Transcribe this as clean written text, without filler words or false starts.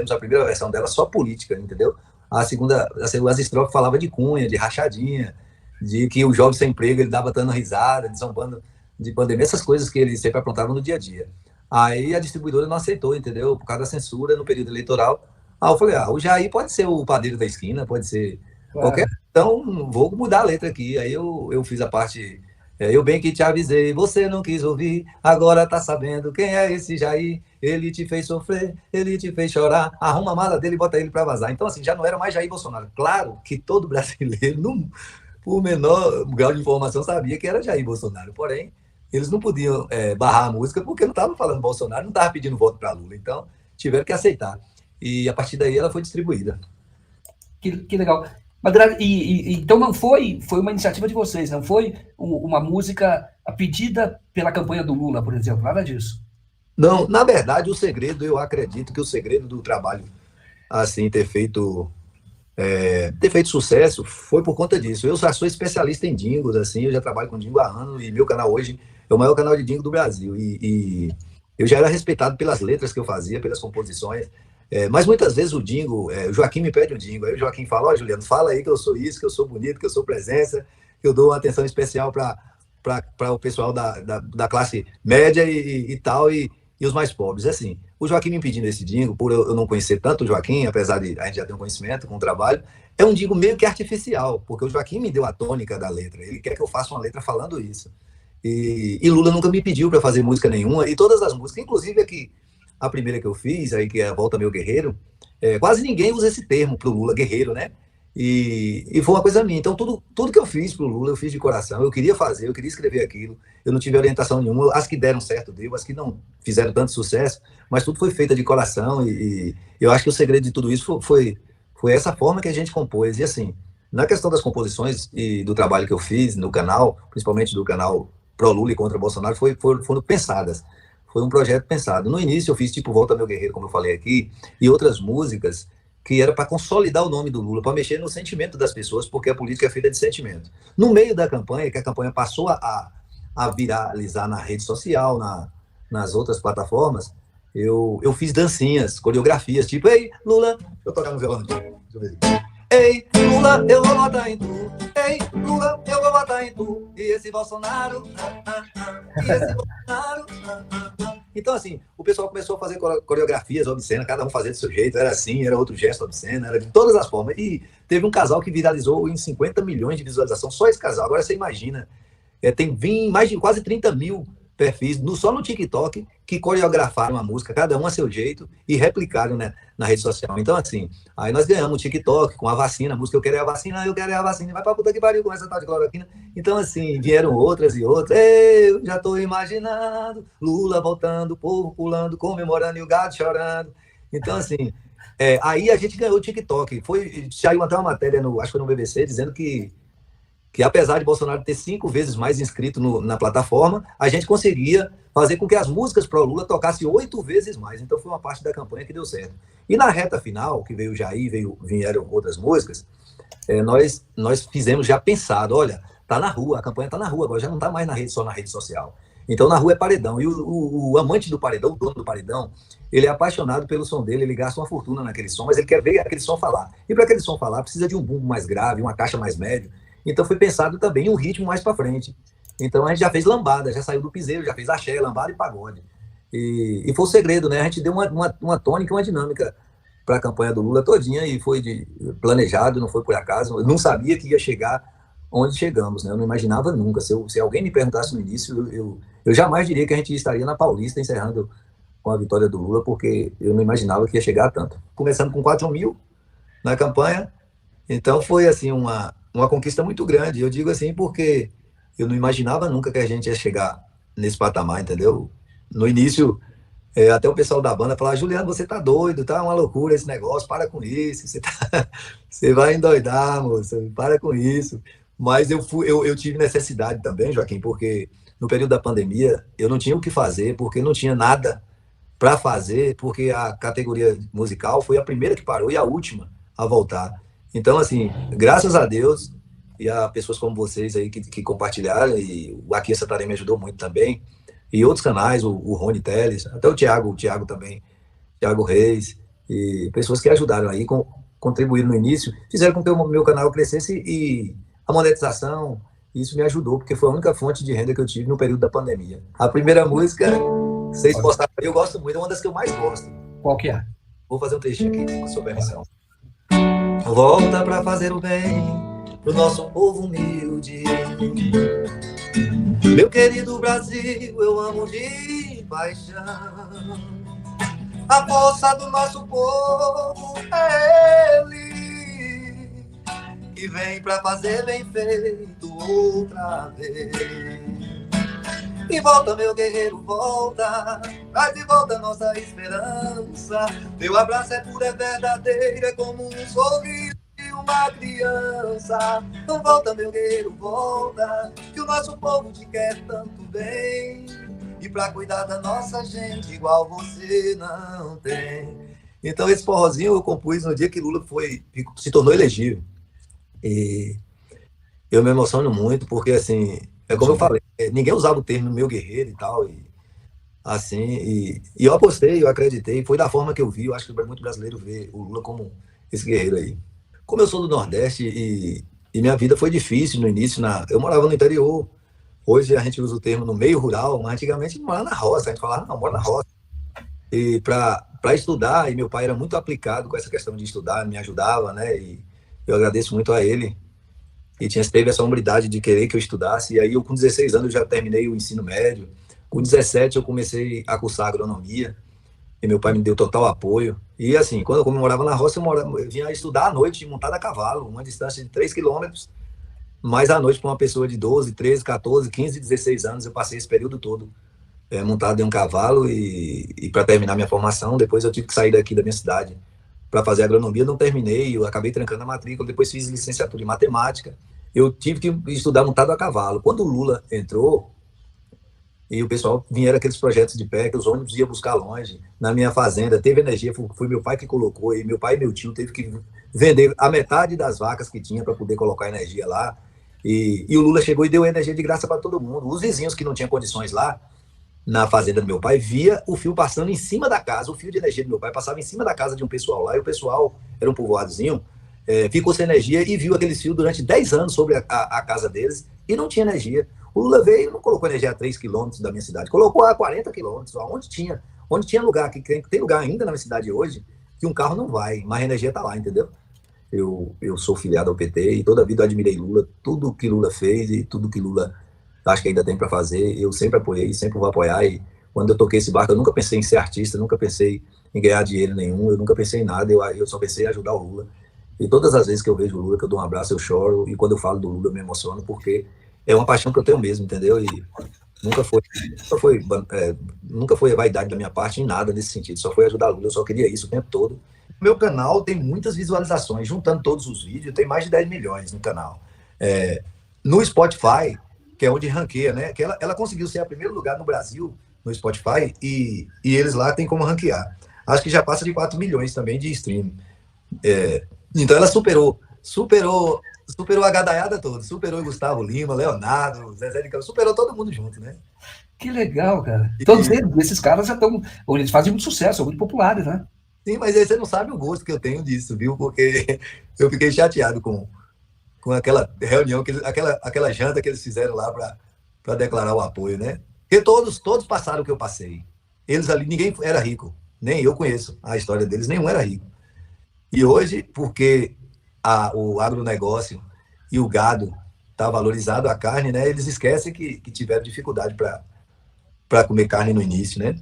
fizemos a primeira versão dela só política, entendeu? As estrofes falavam de cunha, de rachadinha, de que o jovem sem emprego, ele dava dando risada, de zombando de pandemia, essas coisas que ele sempre aprontava no dia a dia. Aí a distribuidora não aceitou, entendeu? Por causa da censura no período eleitoral. Aí eu falei, o Jair pode ser o padeiro da esquina, pode ser qualquer... Então, vou mudar a letra aqui. Aí eu fiz a parte... eu bem que te avisei, você não quis ouvir, agora tá sabendo quem é esse Jair. Ele te fez sofrer, ele te fez chorar, arruma a mala dele e bota ele para vazar. Então, assim, já não era mais Jair Bolsonaro. Claro que todo brasileiro, por menor grau de informação, sabia que era Jair Bolsonaro. Porém, eles não podiam barrar a música porque não estavam falando Bolsonaro, não estavam pedindo voto para Lula. Então, tiveram que aceitar. E a partir daí ela foi distribuída. Que legal. Mas, então não foi uma iniciativa de vocês, não foi uma música pedida pela campanha do Lula, por exemplo, nada disso. Não, na verdade, o segredo, eu acredito que o segredo do trabalho, assim, ter feito sucesso foi por conta disso. Eu já sou especialista em dingos, assim, eu já trabalho com dingo há anos e meu canal hoje é o maior canal de dingo do Brasil. E eu já era respeitado pelas letras que eu fazia, pelas composições. Mas muitas vezes o dingo, o Joaquim me pede um dingo, aí o Joaquim fala, Juliano, fala aí que eu sou isso, que eu sou bonito, que eu sou presença, que eu dou uma atenção especial para o pessoal da classe média e tal, e os mais pobres. Assim, o Joaquim me pedindo esse dingo, por eu não conhecer tanto o Joaquim, apesar de a gente já ter um conhecimento com o trabalho, é um dingo meio que artificial, porque o Joaquim me deu a tônica da letra, ele quer que eu faça uma letra falando isso. E Lula nunca me pediu para fazer música nenhuma, e todas as músicas, inclusive aqui, a primeira que eu fiz, aí que é a Volta Meu Guerreiro, quase ninguém usa esse termo pro Lula, guerreiro, né? E foi uma coisa minha. Então, tudo que eu fiz pro Lula, eu fiz de coração. Eu queria fazer, eu queria escrever aquilo. Eu não tive orientação nenhuma. As que deram certo deu, as que não fizeram tanto sucesso, mas tudo foi feito de coração. E eu acho que o segredo de tudo isso foi essa forma que a gente compôs. E assim, na questão das composições e do trabalho que eu fiz no canal, principalmente do canal Pro Lula e contra Bolsonaro, foram pensadas. Foi um projeto pensado. No início eu fiz tipo Volta Meu Guerreiro, como eu falei aqui, e outras músicas que era para consolidar o nome do Lula, para mexer no sentimento das pessoas, porque a política é feita de sentimento. No meio da campanha, que a campanha passou a viralizar na rede social, nas outras plataformas, eu fiz dancinhas, coreografias, tipo, ei, Lula, eu tocar no violão aqui, deixa eu ver aqui. Ei, Lula, eu vou votar em tu. Ei, Lula, eu vou votar em tu. E esse Bolsonaro, e esse Bolsonaro, Então, assim, o pessoal começou a fazer coreografias obscenas, cada um fazendo do seu jeito, era assim, era outro gesto obsceno, era de todas as formas. E teve um casal que viralizou em 50 milhões de visualizações, só esse casal. Agora você imagina, tem mais de quase 30 mil perfis, só no TikTok, que coreografaram a música, cada um a seu jeito, e replicaram, né, na rede social. Então, assim, aí nós ganhamos o TikTok com a vacina, a música Eu Quero É a Vacina, eu quero é a vacina, vai pra puta que pariu com essa tal de cloroquina. Então, assim, vieram outras e outras. Eu já tô imaginando Lula voltando, o povo pulando, comemorando e o gato chorando. Então, assim, aí a gente ganhou o TikTok. Saiu até uma matéria, acho que foi no BBC, dizendo que apesar de Bolsonaro ter 5 vezes mais inscritos na plataforma, a gente conseguia fazer com que as músicas pro Lula tocassem 8 vezes mais. Então foi uma parte da campanha que deu certo. E na reta final, que veio o Jair, vieram outras músicas, nós fizemos já pensado, olha, tá na rua, a campanha tá na rua, agora já não tá mais só na rede social. Então na rua é paredão. E o amante do paredão, o dono do paredão, ele é apaixonado pelo som dele, ele gasta uma fortuna naquele som, mas ele quer ver aquele som falar. E para aquele som falar, precisa de um bumbo mais grave, uma caixa mais médio. Então foi pensado também um ritmo mais para frente. Então a gente já fez lambada, já saiu do piseiro, já fez axé, lambada e pagode. E foi o segredo, né? A gente deu uma tônica, uma dinâmica para a campanha do Lula todinha e foi planejado, não foi por acaso. Eu não sabia que ia chegar onde chegamos, né? Eu não imaginava nunca. Se alguém me perguntasse no início, eu jamais diria que a gente estaria na Paulista encerrando com a vitória do Lula, porque eu não imaginava que ia chegar a tanto. Começando com 4 mil na campanha, então foi assim uma conquista muito grande. Eu digo assim porque eu não imaginava nunca que a gente ia chegar nesse patamar, entendeu? No início, até o pessoal da banda falava, Juliano, você tá doido, tá uma loucura esse negócio, para com isso, você vai endoidar, moço, para com isso. Mas eu tive necessidade também, Joaquim, porque no período da pandemia eu não tinha o que fazer, porque não tinha nada para fazer, porque a categoria musical foi a primeira que parou e a última a voltar. Então, assim, graças a Deus e a pessoas como vocês aí que compartilharam, e o Aqui Santarém me ajudou muito também, e outros canais, o Rony Teles, até o Thiago também, Thiago Reis, e pessoas que ajudaram aí, contribuíram no início, fizeram com que o meu canal crescesse e a monetização, isso me ajudou, porque foi a única fonte de renda que eu tive no período da pandemia. A primeira música, vocês postaram, eu gosto muito, é uma das que eu mais gosto. Qual que é? Vou fazer um trechinho aqui, com sua permissão. Volta pra fazer o bem pro nosso povo humilde. Meu querido Brasil, eu amo de paixão. A força do nosso povo é ele, que vem pra fazer bem feito outra vez. E volta, meu guerreiro, volta, traz de volta nossa esperança. Teu abraço é puro, é verdadeiro, é como um sorriso de uma criança. Então volta, meu guerreiro, volta, que o nosso povo te quer tanto bem. E pra cuidar da nossa gente, igual você não tem. Então esse forrozinho eu compus no dia que Lula se tornou elegível. E eu me emociono muito, porque assim, é como eu falei, ninguém usava o termo meu guerreiro e tal, e assim, e eu apostei, eu acreditei, foi da forma que eu vi, eu acho que muito brasileiro vê o Lula como esse guerreiro aí. Como eu sou do Nordeste e minha vida foi difícil no início, eu morava no interior, hoje a gente usa o termo no meio rural, mas antigamente morava na roça, a gente falava, não, mora na roça. E para estudar, e meu pai era muito aplicado com essa questão de estudar, me ajudava, né, e eu agradeço muito a ele. E teve essa humildade de querer que eu estudasse. E aí, eu com 16 anos, eu já terminei o ensino médio. Com 17, eu comecei a cursar agronomia. E meu pai me deu total apoio. E assim, quando eu morava na roça, eu vinha estudar à noite, montado a cavalo, uma distância de 3 quilômetros. Mas à noite, para uma pessoa de 12, 13, 14, 15, 16 anos, eu passei esse período todo montado em um cavalo. E para terminar minha formação, depois eu tive que sair daqui da minha cidade para fazer agronomia, não terminei, eu acabei trancando a matrícula, depois fiz licenciatura em matemática, eu tive que estudar montado a cavalo. Quando o Lula entrou, e o pessoal vieram aqueles projetos de pé, que os ônibus iam buscar longe, na minha fazenda, teve energia, foi meu pai que colocou, e meu pai e meu tio teve que vender a metade das vacas que tinha para poder colocar energia lá, e o Lula chegou e deu energia de graça para todo mundo. Os vizinhos que não tinham condições lá, na fazenda do meu pai, via o fio passando em cima da casa, o fio de energia do meu pai passava em cima da casa de um pessoal lá, e o pessoal, era um povoadozinho, ficou sem energia e viu aqueles fios durante 10 anos sobre a casa deles, e não tinha energia. O Lula veio e não colocou energia a 3 quilômetros da minha cidade, colocou a 40 quilômetros, onde tinha lugar, que tem lugar ainda na minha cidade hoje, que um carro não vai, mas a energia está lá, entendeu? Eu sou filiado ao PT e toda a vida eu admirei Lula, tudo que Lula fez e tudo que Lula acho que ainda tem para fazer, eu sempre apoiei, sempre vou apoiar, e quando eu toquei esse barco, eu nunca pensei em ser artista, nunca pensei em ganhar dinheiro nenhum, eu nunca pensei em nada, eu só pensei em ajudar o Lula. E todas as vezes que eu vejo o Lula, que eu dou um abraço, eu choro, e quando eu falo do Lula, eu me emociono, porque é uma paixão que eu tenho mesmo, entendeu? E nunca foi a vaidade da minha parte em nada nesse sentido, só foi ajudar o Lula, eu só queria isso o tempo todo. Meu canal tem muitas visualizações, juntando todos os vídeos, tem mais de 10 milhões no canal. No Spotify, que é onde ranqueia, né? Que ela conseguiu ser a primeiro lugar no Brasil, no Spotify, e eles lá têm como ranquear. Acho que já passa de 4 milhões também de streaming. Então ela superou a gadaiada toda, superou o Gustavo Lima, Leonardo, Zezé de Camargo, superou todo mundo junto, né? Que legal, cara. Todos esses caras já estão, eles fazem muito sucesso, são muito populares, né? Sim, mas aí você não sabe o gosto que eu tenho disso, viu? Porque eu fiquei chateado com aquela reunião, aquela janta que eles fizeram lá para declarar o apoio, né? Porque todos passaram o que eu passei. Eles ali, ninguém era rico, nem eu conheço a história deles, nenhum era rico. E hoje, porque o agronegócio e o gado está valorizado, a carne, né? Eles esquecem que tiveram dificuldade para comer carne no início, né?